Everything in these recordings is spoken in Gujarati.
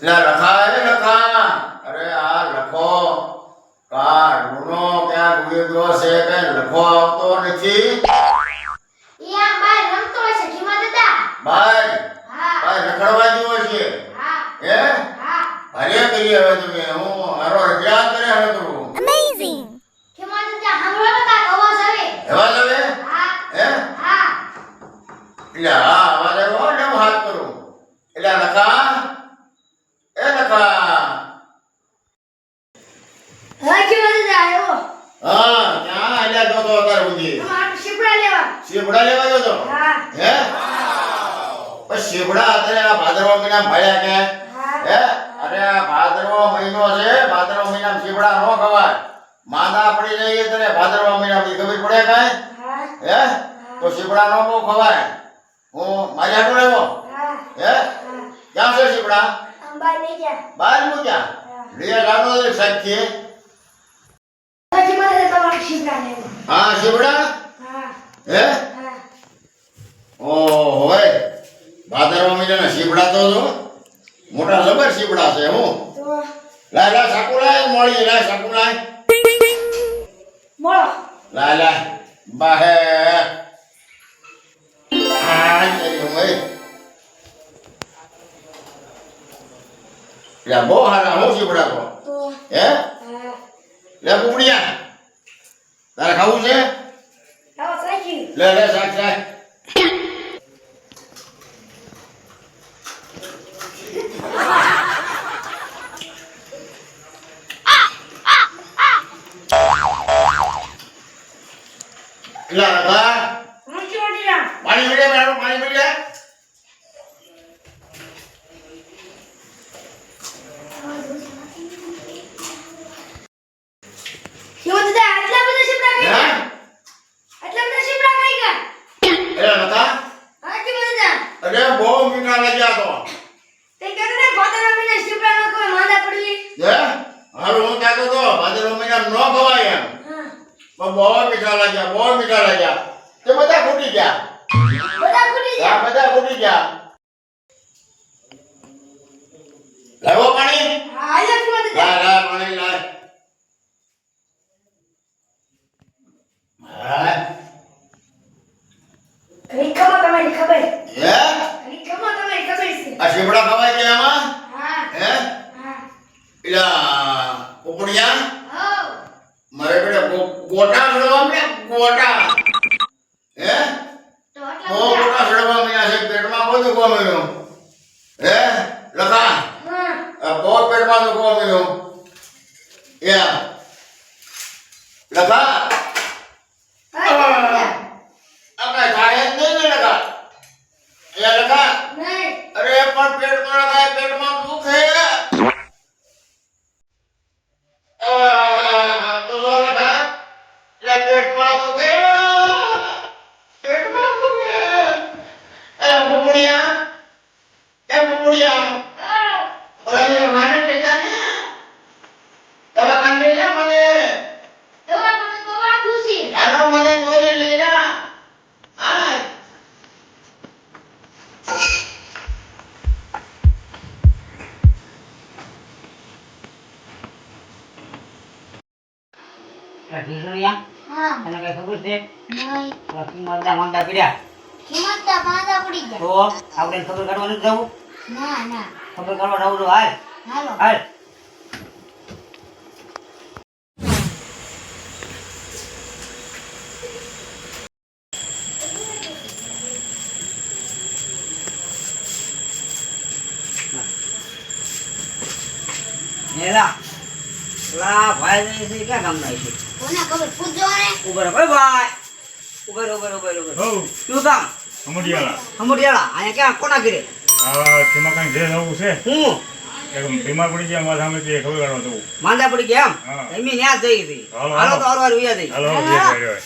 લા લખા એ લખા અરે આ લખો કા રૂનો ક્યાં ગુયો ગયો છે કે લખો આવતો નથી યા બાય રમતો હશે ખીમા દાદા બાય હા બાય રખડવા જેવો છે હા હે હા અરે કરી હવે તમે હું મારો રખ્યા કરે હવે તું અમેઝિંગ ખીમા દાદા સાંભળો ને કાક અવાજ આવે અવાજ આવે હા હે હા એટલે હા અવાજ આવ્યો ને હું હાથ કરું એટલે લખા એ લખા હા ખીમા દાદા આવ્યો હા ક્યાં એટલે તો અત્યારે સુધી અમાર શીપડા લેવા શીપડા લેવા ગયો તો હા હે બસ શીપડા અત્યારે આ ભાદરવા મહિના ભળ્યા કે હા હે અરે આ ભાદરવો મહિનો છે ભાદરવા મહિનામાં શીપડા નો ખવાય માંદા પડી જઈએ ત્યારે ભાદરવા મહિનામાં ખબર પડે કાંઈ હા હે તો શીપડા નો બહુ ખવાય હું મારી હાટું લેવો હા હે ક્યાં છે શીપડા અંબા લઈ જા બહાર મૂક્યા લઈએ લાડો એક સાચી હા ખીમા દાદા તમારે શીપડા લેવા હા શીપડા હા હે હા ઓય ભાદરવા મહિનાના શીપડા તો જો મોટા જબર શીપડા છે હું તો લાય લાય સાકુ લાય મોળી લાય સાકુ લાય મોળો લાય લાય બાહે આ જઈ હોય યા બહુ હારા હું શીપડા તો તો હે હા લે કુકડિયા તારે ખાવું છે આવો સાચી લે લે શાક શાક લા બા હું ચોડી જા પાણી પી લે મારું પાણી પી લે ખીમા દાદા આટલા બધા શીપડા હે ખાઈ ગયા આટલા બધા શીપડા ખાઈ ગયા એ લતા હા ખીમા દાદા અરે બહુ મીઠા લાગ્યા તો તે કહેતો ને ભાદરવા મહિના શીપડા નો કોઈ માંદા પડી હે હારું હું કહેતો તો ભાદરવા મહિનામાં ન ખવાય એમ હા પણ બહુ મીઠા લાગ્યા તે બધા ફૂટી ગયા બધા ફૂટી આ ગયા બધા ફૂટી ગયા લાવો પાણી હા આયો ખીમા દાદા લાય લાય પાણી લાય હા ઘણી ખબર તમારી ખબર હે ઘણી ખબર તમારી ખબર છે આ શીપડા ખવાય છે આમાં હા હે હા પેલા કુકડિયા હો મારે પેલા ગોટા સડવા ને ગોટા હે તો બહુ આટલા બધા ગોટા સડવા મળ્યા છે પેટમાં બધું કોમ્યું હે લખા હા આ બહુ પેટમાં દુખવા મળ્યું યા લખા હા આ કાંઈ થાય જ નહીં ને લખા એ લખા નહીં અરે પણ પેટમાં લખાય પેટમાં દુખે તો જો લખા એટલે પેટમાં દુખે પેટમાં દુખે એ બુબુડિયા અરે મારે બેટાને દવાખાને લઈ જા મને દવા મને દવા ખુશી આનો મને ગોળી લઈ જા આ ઢીસણિયા હા તને કઈ ખબર છે નહીં લક્ષ્મી માતા માંદા પીડ્યા કિંમત માંદા પડી તો ગયા આપણે ખબર કાઢવા નથી જવું ના ના ખબર કાઢવા જવું તો હાલ હાલો હાલ નેલા લા ભાઈ જઈ છે ક્યાં ગામ ના છે કોને ખબર પૂછજો ને ઉભર ભાઈ ભાઈ ઉભર હો શું કામ અમડિયાળા હમડિયાળા અહીંયા ક્યાં કોના ઘરે આ તેમાં કાંઈ ઘેર જવું છે હું કે બીમાર પડી ગયા મારા સામે તે ખબર કાઢવા જવું માંદા પડી ગયા એમ હા. એમની ન્યા જઈ હતી હાલો, હાલો હાલો. તો હરવાર ઉયા જઈ હાલો હા. ઘેર જાય હવે.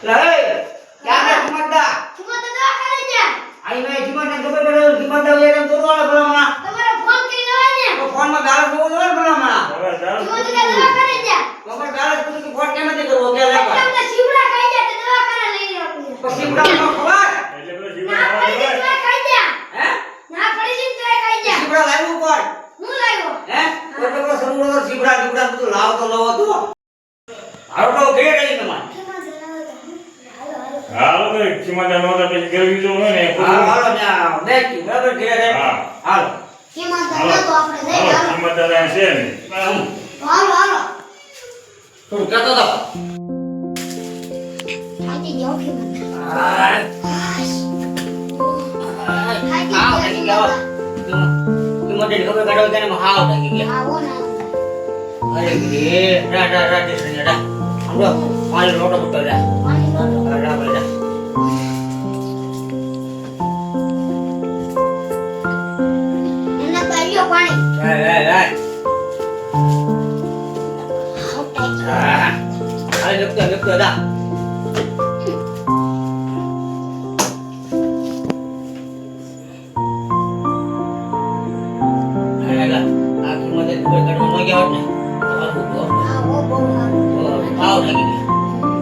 લે ક્યાં ગયા કિંમતદા કિંમત દવાખાને જા આઈ મેં કિંમતને ખબર પડે કિંમતદા ઉયા દૂર વાળા ભલામણા તમારો ફોન કરીને હોય ને તો ફોનમાં ગાળ જોવો જોઈએ ભલામણા હવે ચાલ. કિંમત દવાખાને જા ખબર ગાળ કુતું કે ફોન કેમ નથી કરવો કે લાગવા તમને શીવડા ખાઈ ગયા તો દવાખાને લઈ જાવ હાલો તો ખીમાદાર નહોતા પછી ગરવી જો હોય ને એ હા ખોટું. હાલો ત્યાં બેસી બરાબર ઘેરે રે. હા. હાલો કેમાં હાલો ધંધા તો આપણે જઈએ હાલો, હાલો ખીમાદાર અહીંયા છે ને હાલો હાલો થોડું કહેતો તો થાકી ગયો કેમાં હાય. થાકી હાવ ગયો થાકી ગયા. તું મને ખબર કાઢો કે ને હાવ થાકી ગયા. આવો ને અરે રે રા ડિસ્ટ્રિક્ટ રા હમણો પાણી લોટો બુટો રા પાણી લોટો રા ભાઈ રા એને પાડ્યો પાણી રા હાવ ટાઈટ રા આ લપતો રા આયા આ કી મને ખબર કાઢો ન ગયા હોત ને આ બહુ આવો બહુ સારું આવ થાકી ગયા